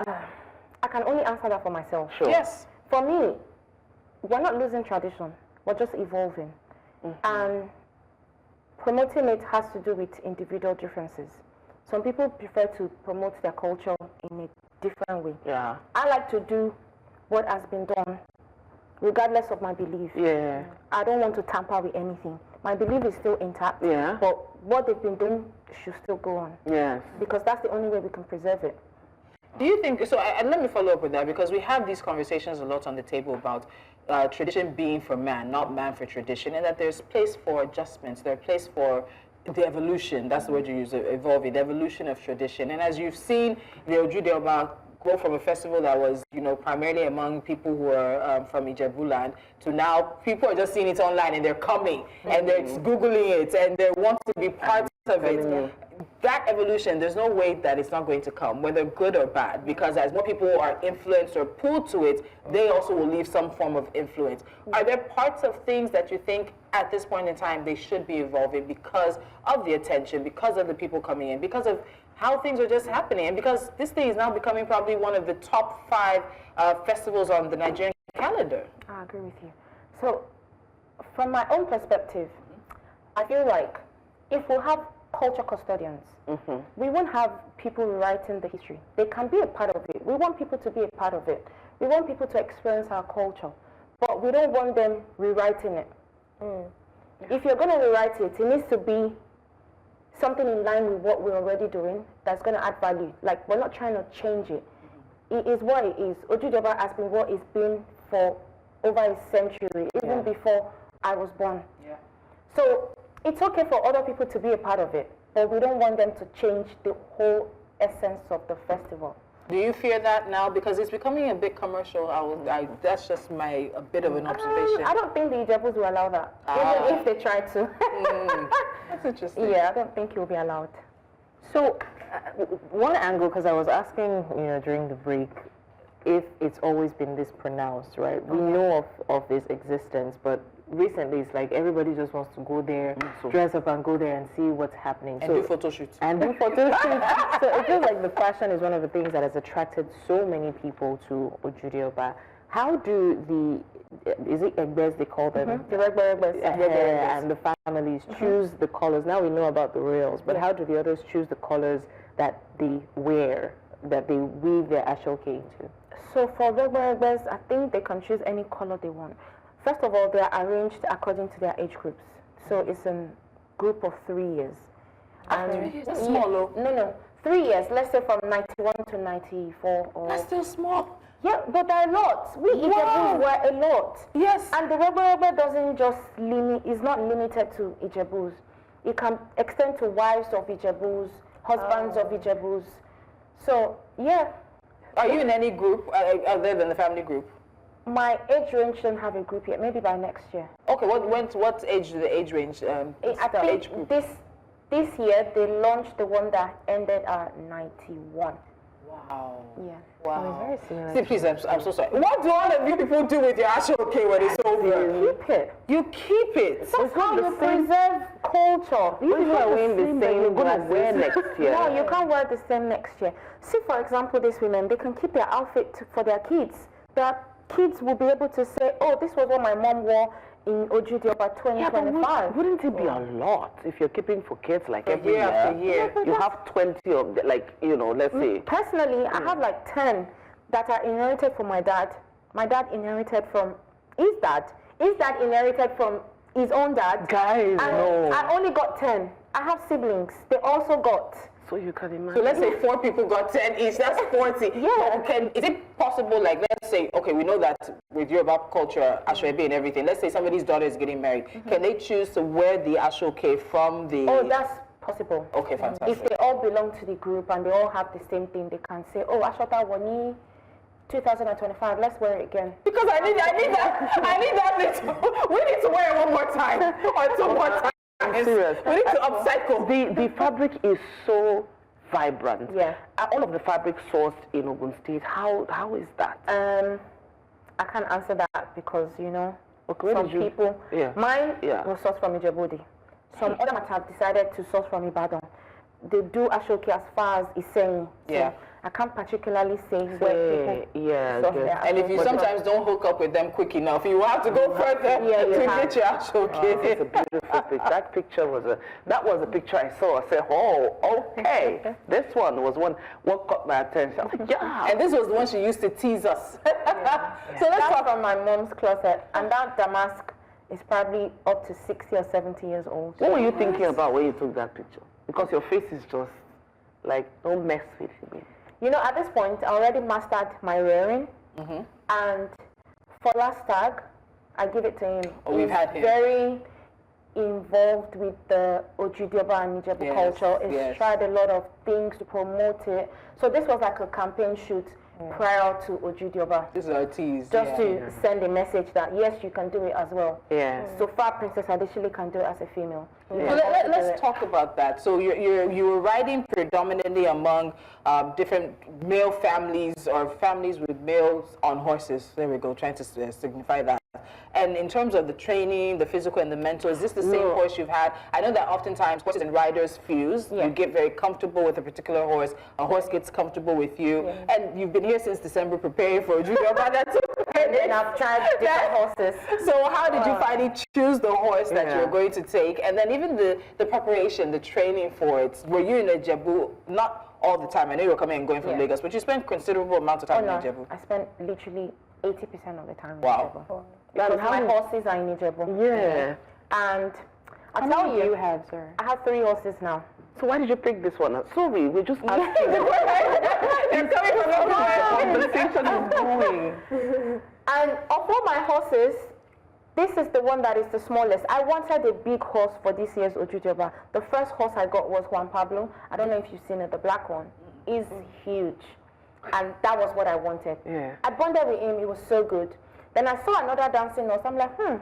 Speaker 6: I can only answer that for myself.
Speaker 4: Sure.
Speaker 6: Yes. For me, we're not losing tradition. We're just evolving. And promoting it has to do with individual differences. Some people prefer to promote their culture in a different way.
Speaker 4: Yeah.
Speaker 6: I like to do what has been done, regardless of my belief.
Speaker 4: Yeah.
Speaker 6: I don't want to tamper with anything. My belief is still intact.
Speaker 4: Yeah.
Speaker 6: But what they've been doing should still go on.
Speaker 4: Yes.
Speaker 6: Because that's the only way we can preserve it.
Speaker 1: Do you think, so and let me follow up with that, because we have these conversations a lot on the table about tradition being for man, not man for tradition, and that there's place for adjustments, there's place for the evolution, that's the word you use, evolving, the evolution of tradition. And as you've seen, the Ojude Oba go from a festival that was, you know, primarily among people who are from Ijebu land, to now people are just seeing it online and they're coming and they're Googling it and they want to be part of it. That evolution, there's no way that it's not going to come, whether good or bad, because as more people are influenced or pulled to it, they also will leave some form of influence. Are there parts of things that you think at this point in time they should be evolving because of the attention, because of the people coming in, because of how things are just happening, and because this thing is now becoming probably one of the top 5 festivals on the Nigerian calendar?
Speaker 6: I agree with you. So, from my own perspective, I feel like if we have culture custodians, we won't have people rewriting the history. They can be a part of it. We want people to be a part of it. We want people to experience our culture, but we don't want them rewriting it. If you're going to rewrite it, it needs to be something in line with what we're already doing that's going to add value. Like, we're not trying to change it. It is what it is. Ojude Oba has been what it's been for over a century, even before I was born. So it's okay for other people to be a part of it, but we don't want them to change the whole essence of the festival.
Speaker 1: Do you fear that now? Because it's becoming a bit commercial. That's just a bit of an observation.
Speaker 6: I don't think the Ijebus will allow that, even if they try to.
Speaker 1: That's interesting.
Speaker 6: Yeah, I don't think it will be allowed.
Speaker 2: So, one angle, because I was asking, you know, during the break, if it's always been this pronounced, right? We know of this existence, but recently it's like everybody just wants to go there, dress up and go there and see what's happening.
Speaker 1: And do photo shoots.
Speaker 2: And do photo shoots. So it feels like the fashion is one of the things that has attracted so many people to Ojude Oba. How do is it Egbes they call them?
Speaker 6: The Egbes.
Speaker 2: And the families choose the colors. Now we know about the royals, but how do the others choose the colors that they wear, that they weave their ashoke into?
Speaker 6: So for Egbes, I think they can choose any color they want. First of all, they are arranged according to their age groups. So it's a group of 3 years.
Speaker 1: That's small, though.
Speaker 6: No. 3 years. Let's say from 91 to 94. Or
Speaker 1: That's still small.
Speaker 6: Yeah, but there are lots. We Ijebus were a lot.
Speaker 1: Yes.
Speaker 6: And the Rebe doesn't just is not limited to Ijebus. It can extend to wives of Ijebus, husbands of Ijebus. So, yeah.
Speaker 1: Are you in any group other than the family group?
Speaker 6: My age range don't have a group yet. Maybe by next year.
Speaker 1: Okay. What age do the age range?
Speaker 6: I think this year they launched the one that ended at 91.
Speaker 1: Wow.
Speaker 6: Yeah.
Speaker 1: Wow.
Speaker 2: It's very similar.
Speaker 1: See, please, I'm so sorry. What do all of you people do with your ashoke when it's over?
Speaker 6: Keep it.
Speaker 1: You keep it.
Speaker 6: That's how you preserve culture.
Speaker 2: You people are wearing the same
Speaker 4: you're going to wear next year.
Speaker 6: No, you can't wear the same next year. See, for example, these women, they can keep their outfit for their kids. Their kids will be able to say, oh, this was what my mom wore in Ojude Oba 2025.
Speaker 4: Wouldn't it be a lot if you're keeping for kids like every
Speaker 1: year after year?
Speaker 4: You have 20 of them, like, you know, let's say.
Speaker 6: Personally, I have like 10 that are inherited from my dad. My dad inherited from his dad. His dad inherited from his own dad.
Speaker 4: Guys,
Speaker 6: and
Speaker 4: no.
Speaker 6: I only got 10. I have siblings. They also got.
Speaker 4: So you can imagine.
Speaker 1: So let's say 4 people got 10 each. That's 40.
Speaker 6: Yeah.
Speaker 1: Is it possible, like, let's say, okay, we know that with Yoruba culture, ashoke and everything. Let's say somebody's daughter is getting married. Can they choose to wear the ashoke from the?
Speaker 6: Oh, that's possible.
Speaker 1: Okay, fantastic.
Speaker 6: If they all belong to the group and they all have the same thing, they can say, oh, Ashota Wani 2025, let's wear it again.
Speaker 1: Because I need that little. We need to wear it one more time or 2 more times.
Speaker 4: Serious.
Speaker 1: We need to upcycle.
Speaker 4: The fabric is so vibrant.
Speaker 6: Yeah.
Speaker 4: All of the fabric sourced in Ogun State, how is that?
Speaker 6: I can't answer that because, you know,
Speaker 4: Okay,
Speaker 6: some people, mine was sourced from Ijebu. Some other might have decided to source from Ibadan. They do ashoke as far as Iseyin.
Speaker 1: Yeah.
Speaker 6: I can't particularly say where people.
Speaker 4: Yeah,
Speaker 1: and if you sometimes don't hook up with them quick enough, you will have to go further to get your actual case.
Speaker 4: It's a beautiful picture. That picture was a picture I saw. I said, oh, okay. This one was what caught my attention. I was like, yeah.
Speaker 1: And this was the one she used to tease us.
Speaker 6: So let's talk from my mom's closet, and that damask is probably up to 60 or 70 years old.
Speaker 4: What were you thinking about when you took that picture? Because your face is just like, don't mess with me.
Speaker 6: You know, at this point, I already mastered my rearing, and for last tag, I give it to him.
Speaker 1: Oh, we've had him.
Speaker 6: Very involved with the Ojude Oba and Ijebu culture. He's tried a lot of things to promote it. So this was like a campaign shoot prior to Ojude Oba.
Speaker 1: This is our tease.
Speaker 6: Just to send a message that yes, you can do it as well.
Speaker 4: Yeah.
Speaker 6: So far, Princess Adesile can do it as a female.
Speaker 1: So let's talk about that. So you were writing predominantly among different male families or families with males on horses. There we go, trying to signify that. And in terms of the training, the physical and the mental, is this the same horse you've had? I know that oftentimes horses and riders fuse. You get very comfortable with a particular horse. A horse gets comfortable with you. And you've been here since December preparing for Ojude Oba.
Speaker 6: And then I've tried different horses.
Speaker 1: So how did you finally choose the horse that you were going to take? And then even the preparation, the training for it. Were you in Ijebu? Not all the time. I know you were coming and going from Lagos, but you spent considerable amount of time in Ijebu.
Speaker 6: I spent literally 80% of the time in
Speaker 1: Wow.
Speaker 6: Ijebu. Because my horses are in Ijebu.
Speaker 4: Yeah.
Speaker 6: And
Speaker 2: How many do you have, sir?
Speaker 6: I have 3 horses now.
Speaker 4: So why did you pick this one? Sorry, we just asked you.
Speaker 1: You're coming from
Speaker 4: the conversation is going.
Speaker 6: And of all my horses, this is the one that is the smallest. I wanted a big horse for this year's Ojude Oba. The first horse I got was Juan Pablo. I don't know if you've seen it, the black one. He's huge. And that was what I wanted.
Speaker 4: Yeah.
Speaker 6: I bonded with him, it was so good. Then I saw another dancing horse. I'm like, it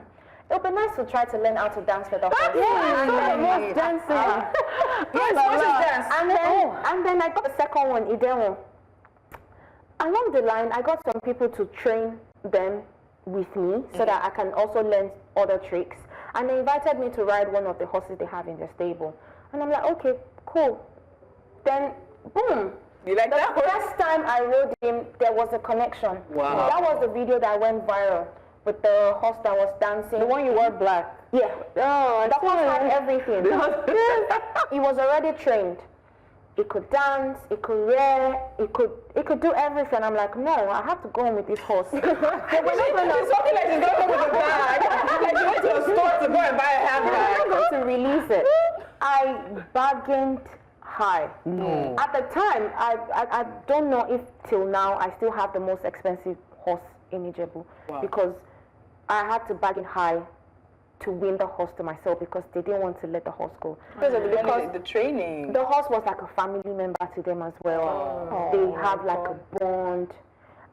Speaker 6: would be nice to try to learn how to dance with a horse.
Speaker 2: Yeah, I saw the horse dancing.
Speaker 1: Yes, horses dance.
Speaker 6: And then I got the second one, Ijebu. Along the line, I got some people to train them with me so that I can also learn other tricks. And they invited me to ride one of the horses they have in their stable. And I'm like, okay, cool. Then, boom.
Speaker 1: You like that
Speaker 6: The
Speaker 1: horse?
Speaker 6: first time I rode him, there was a connection.
Speaker 1: Wow.
Speaker 6: That was the video that went viral with the horse that was dancing.
Speaker 2: The one you wore black.
Speaker 6: Yeah.
Speaker 2: Oh,
Speaker 6: The horse had everything. He was already trained. He could dance, he could rear, he could do everything. I'm like, no, I have to go home with this horse.
Speaker 1: It's something like she's going with a bag. Like you went to a store to go and buy a handbag.
Speaker 6: I'm not going to release it. I bargained high.
Speaker 4: No.
Speaker 6: At the time, I don't know if till now I still have the most expensive horse in Ijebu because I had to bargain high to win the horse to myself because they didn't want to let the horse go. Because
Speaker 1: the training.
Speaker 6: the horse was like a family member to them as well. They have like a bond.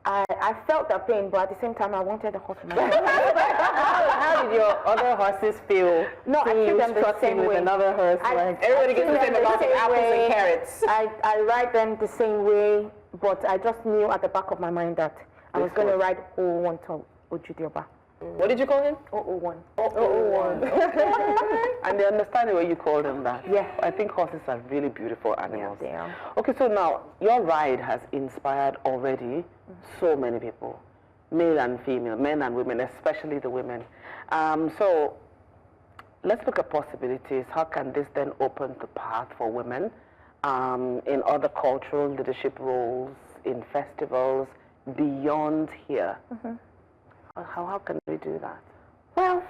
Speaker 6: I felt the pain, but at the same time, I wanted the horse to myself.
Speaker 2: How did your other horses feel?
Speaker 6: No, I treat them the same
Speaker 2: with
Speaker 6: way.
Speaker 2: another horse.
Speaker 1: Everybody gets the same amount of apples and carrots.
Speaker 6: I ride them the same way, but I just knew at the back of my mind that I was going to ride 001 to Ojude Oba.
Speaker 1: What did you call him?
Speaker 6: 001.
Speaker 1: 001.
Speaker 4: And they understand why you call them that.
Speaker 6: Yeah.
Speaker 4: I think horses are really beautiful animals.
Speaker 6: They are.
Speaker 4: Okay, so now your ride has inspired already so many people, male and female, men and women, especially the women. So let's look at possibilities. How can this then open the path for women in other cultural leadership roles, in festivals, beyond here? How can we do that?
Speaker 6: Well,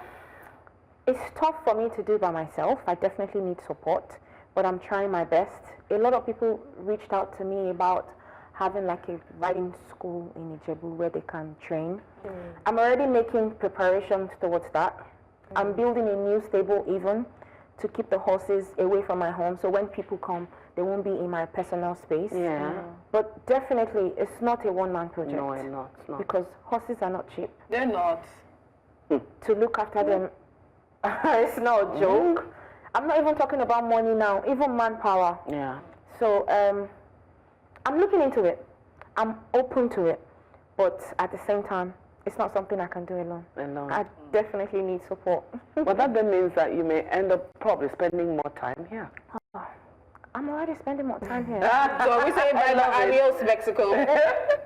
Speaker 6: it's tough for me to do by myself. I definitely need support, but I'm trying my best. A lot of people reached out to me about having like a riding school in Ijebu where they can train. I'm already making preparations towards that. I'm building a new stable even to keep the horses away from my home, so when people come, they won't be in my personal space.
Speaker 4: Yeah.
Speaker 6: But definitely, it's not a one-man project.
Speaker 4: No, it's not.
Speaker 6: Because horses are not cheap.
Speaker 1: They're not.
Speaker 6: To look after them, it's not a joke. I'm not even talking about money now, even manpower.
Speaker 4: Yeah.
Speaker 6: So I'm looking into it. I'm open to it. But at the same time, it's not something I can do alone. I definitely need support.
Speaker 4: But that then means that you may end up probably spending more time here.
Speaker 6: I'm already spending more time here.
Speaker 1: So are we saying bye bye, adios, Mexico?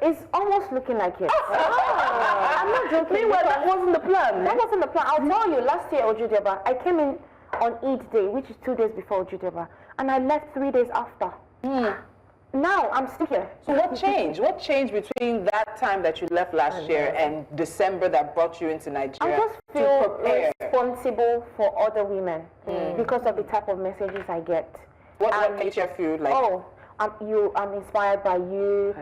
Speaker 6: It's almost looking like it. I'm not joking.
Speaker 4: Meanwhile, that wasn't the plan.
Speaker 6: That wasn't the plan. I'll tell you, last year, Ojude Oba, I came in on Eid Day, which is 2 days before Ojude Oba, and I left 3 days after. Now, I'm still here.
Speaker 1: So what changed? What changed between that time that you left last year and December that brought you into Nigeria?
Speaker 6: I just feel responsible for other women because of the type of messages I get.
Speaker 1: What makes you feel like?
Speaker 6: Oh, I'm inspired by you.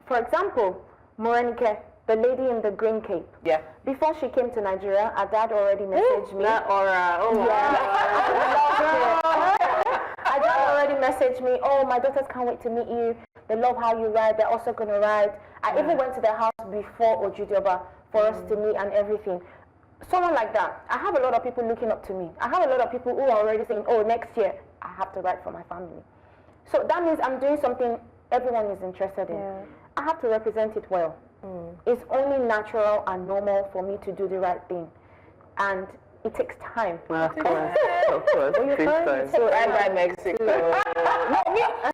Speaker 6: For example, Morenike, the lady in the green cape.
Speaker 1: Yeah.
Speaker 6: Before she came to Nigeria, her dad already messaged me.
Speaker 4: That aura. Oh,
Speaker 6: Her dad already messaged me, oh, my daughters can't wait to meet you. They love how you ride. They're also going to ride. I even went to their house before Ojude Oba for us to meet and everything. Someone like that. I have a lot of people looking up to me. I have a lot of people who are already saying, oh, next year, I have to ride for my family. So that means I'm doing something everyone is interested in. Yeah. I have to represent it well. It's only natural and normal for me to do the right thing. And it takes time.
Speaker 4: Of course. Of course. It takes time.
Speaker 1: So and by Mexico.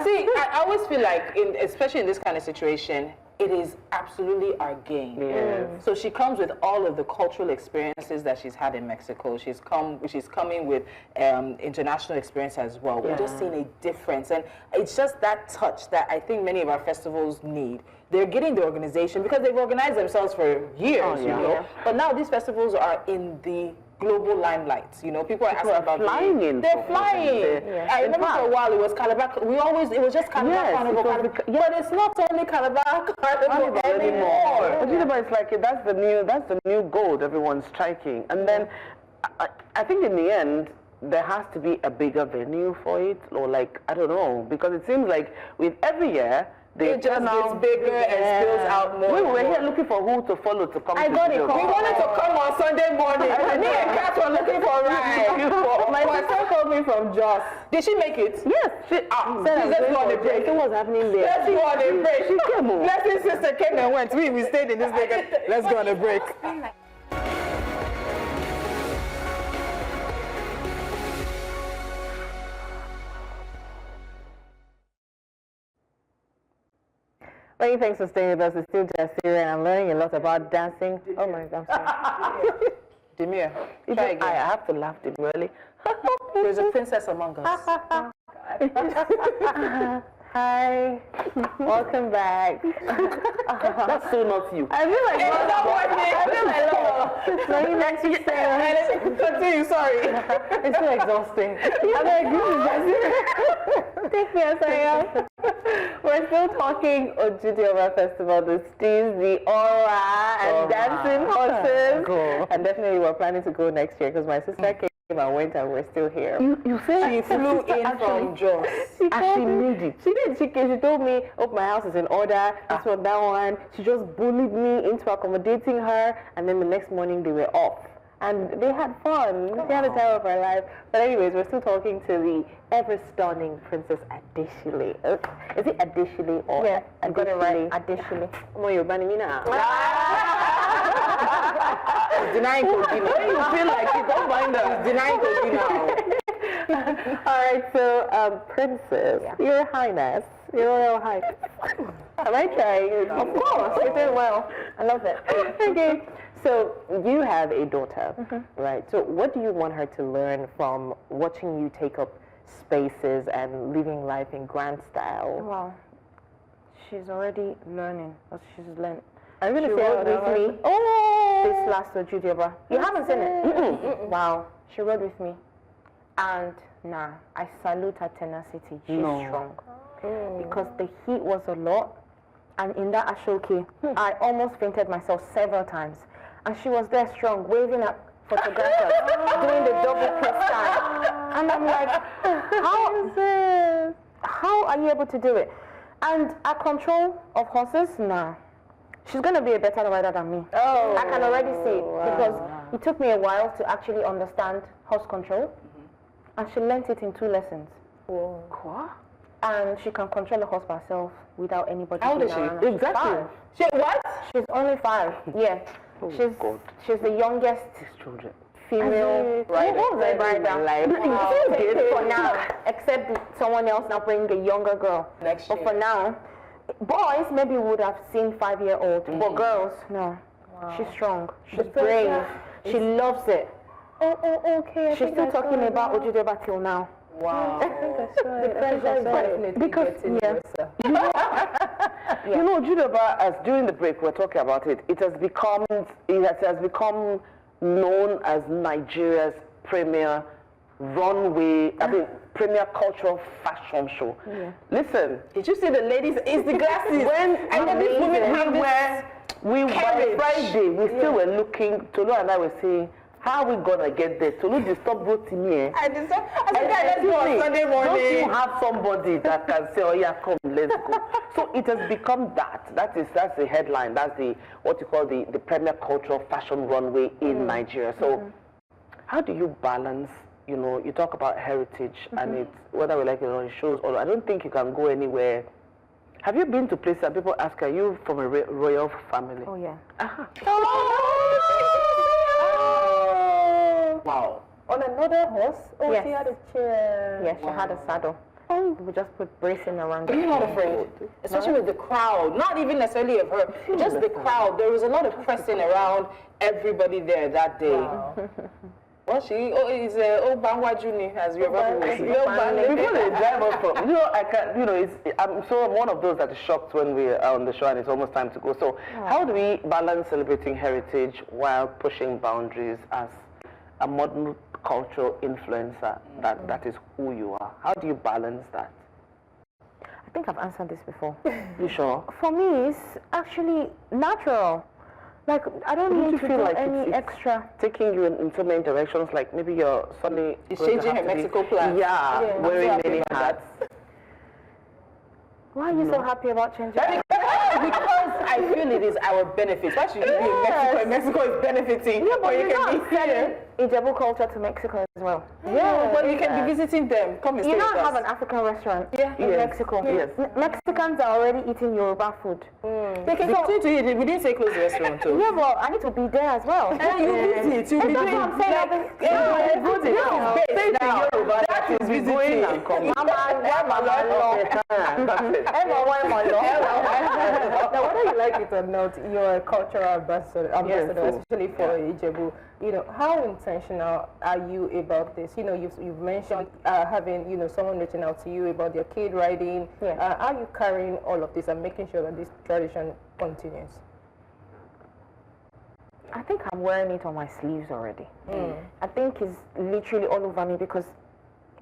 Speaker 1: See, I always feel like, especially in this kind of situation, it is absolutely our gain.
Speaker 4: Yes.
Speaker 1: So she comes with all of the cultural experiences that she's had in Mexico. She's coming with international experience as well. We're just seeing a difference, and it's just that touch that I think many of our festivals need. They're getting the organization because they've organized themselves for years, you know. But now these festivals are in the global limelight. You know, people are asking about
Speaker 4: flying in.
Speaker 1: They're flying. I remember for a while it was Calabar. It was just Calabar Carnival. But it's not only Calabar Carnival anymore.
Speaker 4: But you know, it's like that's the new gold everyone's striking. And then I think in the end there has to be a bigger venue for it, or like I don't know, because it seems like with every year
Speaker 1: it just gets bigger and spills out more.
Speaker 4: We were here looking for who to follow to come to the show.
Speaker 1: We wanted to come on Sunday morning. Me and Kat were looking for a ride. My sister called me from Jos. Did she make it?
Speaker 4: Yes.
Speaker 1: Let's go on a break.
Speaker 4: What's happening there?
Speaker 1: Let's go on a break.
Speaker 4: She came on.
Speaker 1: Blessing's sister came and went. We stayed in this vegan. Let's go on a break.
Speaker 2: Many thanks for staying with us. It's still Jasiri, and I'm learning a lot about dancing. Oh my God, I'm sorry.
Speaker 1: Demir, try again.
Speaker 4: I have to laugh, really.
Speaker 1: There's a princess among us.
Speaker 2: Hi, welcome back.
Speaker 4: That's so not you.
Speaker 2: I feel like
Speaker 1: Continue, sorry.
Speaker 2: It's so exhausting. I'm like, this is Jasiri. Take me as I am. We're still talking Ojude Oba Festival, the steeds, the aura, and dancing horses.
Speaker 4: Cool.
Speaker 2: And definitely we're planning to go next year because my sister came and went and we're still here.
Speaker 4: You say
Speaker 1: she flew in from Jos.
Speaker 4: She made it.
Speaker 2: She did. She told me, oh, my house is in order. This one, that one. She just bullied me into accommodating her. And then the next morning they were off. And they had fun. They had a time of our life. But anyways, we're still talking to the ever-stunning Princess Adesile. Is it Adesile or
Speaker 6: Yeah, I got it right.
Speaker 2: Adesile. Oh, you're banning me now.
Speaker 1: Denying Kodina.
Speaker 4: You feel like you don't mind her.
Speaker 1: Denying Kodina.
Speaker 2: All right, so Princess, Your Highness, Your Royal Highness. Am I trying?
Speaker 6: Of course, you're doing well. I love it.
Speaker 2: Okay. So you have a daughter, right? So what do you want her to learn from watching you take up spaces and living life in grand style?
Speaker 6: Wow. She's already learning what she's learned.
Speaker 2: I'm going
Speaker 6: She
Speaker 2: to say
Speaker 6: rode with me this last Ojude Oba. You haven't seen it? Wow. She rode with me. And I salute her tenacity. She's strong. Because the heat was a lot. And in that Ashoke, I almost fainted myself several times. And she was there strong, waving at photographers, doing the double press time. And I'm like, how are you able to do it? And her control of horses, she's going to be a better rider than me.
Speaker 2: Oh,
Speaker 6: I can already see it because it took me a while to actually understand horse control. And she learnt it in 2 lessons.
Speaker 2: Whoa.
Speaker 6: And she can control a horse by herself without anybody.
Speaker 1: How old is she?
Speaker 6: Exactly.
Speaker 1: What?
Speaker 6: She's only 5. Yeah.
Speaker 4: Oh,
Speaker 6: She's the youngest
Speaker 4: children.
Speaker 6: female bridal. For now, except someone else now bring a younger girl.
Speaker 1: Next year.
Speaker 6: But for now, boys maybe would have seen 5-year-old, but girls, no. Wow. She's strong. She's brave. She loves it.
Speaker 5: Okay.
Speaker 6: She's still talking about Ojude Oba till now.
Speaker 1: Wow.
Speaker 5: I think I saw it.
Speaker 6: Because
Speaker 4: you know, Ojude Oba, as during the break we're talking about it, it has become known as Nigeria's premier runway, premier cultural fashion show. Yeah. Listen,
Speaker 1: did you see the ladies? It's the glasses.
Speaker 4: And then these women have by Friday, we still were looking, Tolu and I were saying, how are we gonna get there? Tolu disturbed both in here.
Speaker 1: I said, let's go on Sunday morning.
Speaker 4: Don't you have somebody that can say, oh yeah, come, let's go. So it has become that. That's the headline. That's what you call the premier cultural fashion runway in Nigeria. So how do you balance? You know, you talk about heritage, and it's whether we like it or not, it shows all. I don't think you can go anywhere. Have you been to places that people ask, are you from a royal family?
Speaker 6: Oh yeah.
Speaker 1: Wow.
Speaker 5: On another horse? Oh,
Speaker 6: yes.
Speaker 5: She had a chair.
Speaker 6: Yes, she had a saddle. We just put bracing around
Speaker 1: Are you not afraid? Especially with the crowd. Not even necessarily of her, just the crowd. There was a lot of pressing around everybody there that day. Wow. Well, is Bangwajuni, as your brother will say.
Speaker 4: Before they drive us from, I'm one of those that is shocked when we are on the show and it's almost time to go. So how do we balance celebrating heritage while pushing boundaries as a modern cultural influencer that is who you are? How do you balance that?
Speaker 6: I think I've answered this before.
Speaker 4: You sure?
Speaker 6: For me, it's actually natural. Like, I don't need to do any extra.
Speaker 4: Taking you in so many directions, like maybe you're suddenly
Speaker 1: changing her Mexico plans.
Speaker 4: Yeah, wearing many hats.
Speaker 6: Why are you so happy about changing?
Speaker 1: Because I feel it is our benefit. Why should you be in Mexico? And Mexico is benefiting.
Speaker 6: Yeah, but you can be selling Ijebu culture to Mexico as well.
Speaker 1: Yeah, but you can be visiting them. Come and stay
Speaker 6: with
Speaker 1: us.
Speaker 6: You don't have an African restaurant in Mexico.
Speaker 4: Yes.
Speaker 6: Mexicans are already eating Yoruba food.
Speaker 1: They can continue to eat it. We didn't say close the restaurant too.
Speaker 6: Yeah, well, I need to be there as well.
Speaker 1: And you visit. You be doing
Speaker 6: I'm saying.
Speaker 1: That is visiting and coming.
Speaker 5: Now, whether you like it or not, you're a cultural ambassador, especially for Ijebu. You know, how intentional are you about this? You know, you've mentioned having, someone reaching out to you about your kid riding. Yeah. Are you carrying all of this and making sure that this tradition continues?
Speaker 6: I think I'm wearing it on my sleeves already. I think it's literally all over me, because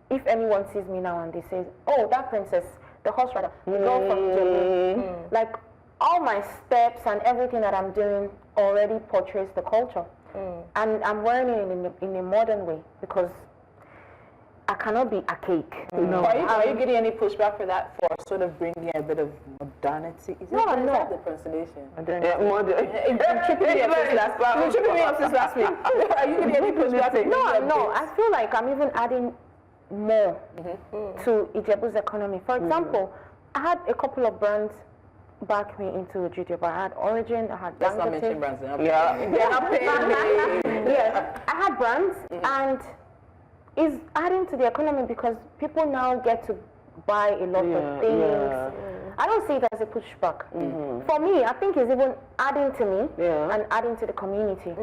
Speaker 6: if anyone sees me now and they say, oh, that princess, the horse rider, the girl from Ijebu, like all my steps and everything that I'm doing already portrays the culture. And I'm wearing it in a modern way, because I cannot be archaic.
Speaker 1: Are you getting any pushback for that, for sort of bringing a bit of modernity? Is that the translation?
Speaker 4: Modern.
Speaker 1: You tripping me up since last week. Are you getting any pushback?
Speaker 6: No. I feel like I'm even adding more to Ijebu's economy. For example, I had a couple of brands back me into Ojude Oba. I had Origin, I had
Speaker 1: Let's not mention brands.
Speaker 6: Yeah, I had brands, and it's adding to the economy, because people now get to buy a lot of things. I don't see it as a pushback. For me, I think it's even adding to me and adding to the community.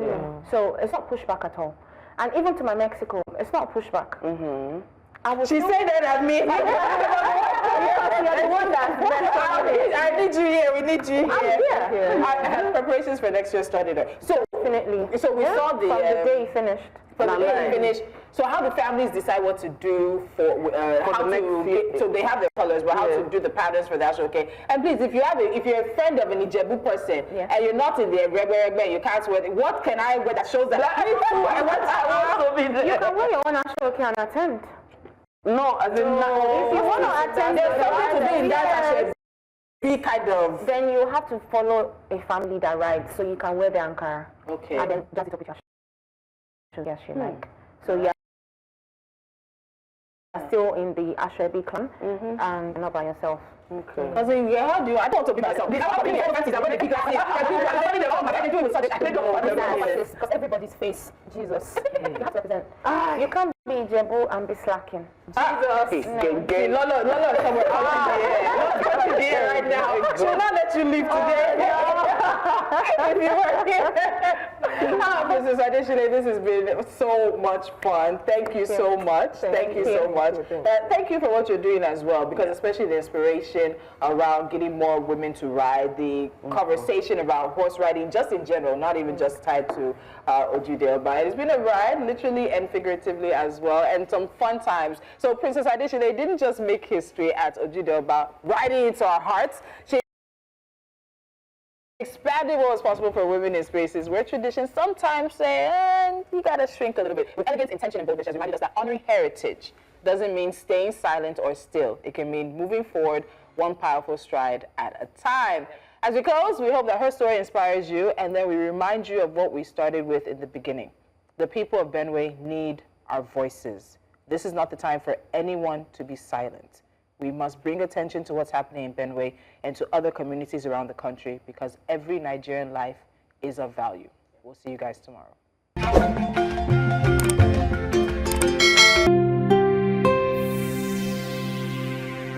Speaker 6: So it's not pushback at all. And even to my Mexico, it's not pushback.
Speaker 1: She said that at me.
Speaker 6: You're the one that
Speaker 1: I need you here. We need you here.
Speaker 6: I'm
Speaker 1: I have preparations for next year started. So
Speaker 6: definitely.
Speaker 1: So we saw the
Speaker 6: from the day it finished.
Speaker 1: From the day it finished. So how do families decide what to do for how to get, so they have their colors, but how to do the patterns for that? Okay. And please, if you're a friend of an Ijebu person and you're not in the regular, you can't wear it. What can I wear that shows that I want to be there?
Speaker 6: You can wear your own ashoke and attend.
Speaker 4: No, as in
Speaker 6: if you want to attend,
Speaker 1: there's something to do in that ashoke. Be kind of.
Speaker 6: Then you have to follow a family that rides, so you can wear the ankara.
Speaker 1: Okay.
Speaker 6: And then just it up with your ashoke, like. So yeah. Still in the Ashwebi clan and not by yourself.
Speaker 4: Okay.
Speaker 1: Because how do I don't talk to myself? Because everybody
Speaker 5: somebody's face. Jesus.
Speaker 6: You have to represent. You can't be Ijebu and be slacking.
Speaker 1: Jesus. Lolo, somewhere out there right now. She'll not let you leave today. If you were here. Princess Adesile, this has been so much fun. Thank you so much. Thank you so much. Thank you for what you're doing as well, because especially the inspiration around getting more women to ride, the conversation about horse riding, just in general, not even just tied to Ojude Oba. It's been a ride, literally and figuratively as well, and some fun times. So Princess Adesile didn't just make history at Ojude Oba, riding into our hearts. She expanded what was possible for women in spaces where traditions sometimes say, you gotta shrink a little bit. With elegance, intention, and boldness, has reminded us that honoring heritage doesn't mean staying silent or still. It can mean moving forward one powerful stride at a time. As we close, we hope that her story inspires you, and then we remind you of what we started with in the beginning. The people of Benue need our voices. This is not the time for anyone to be silent. We must bring attention to what's happening in Benue and to other communities around the country, because every Nigerian life is of value. We'll see you guys tomorrow.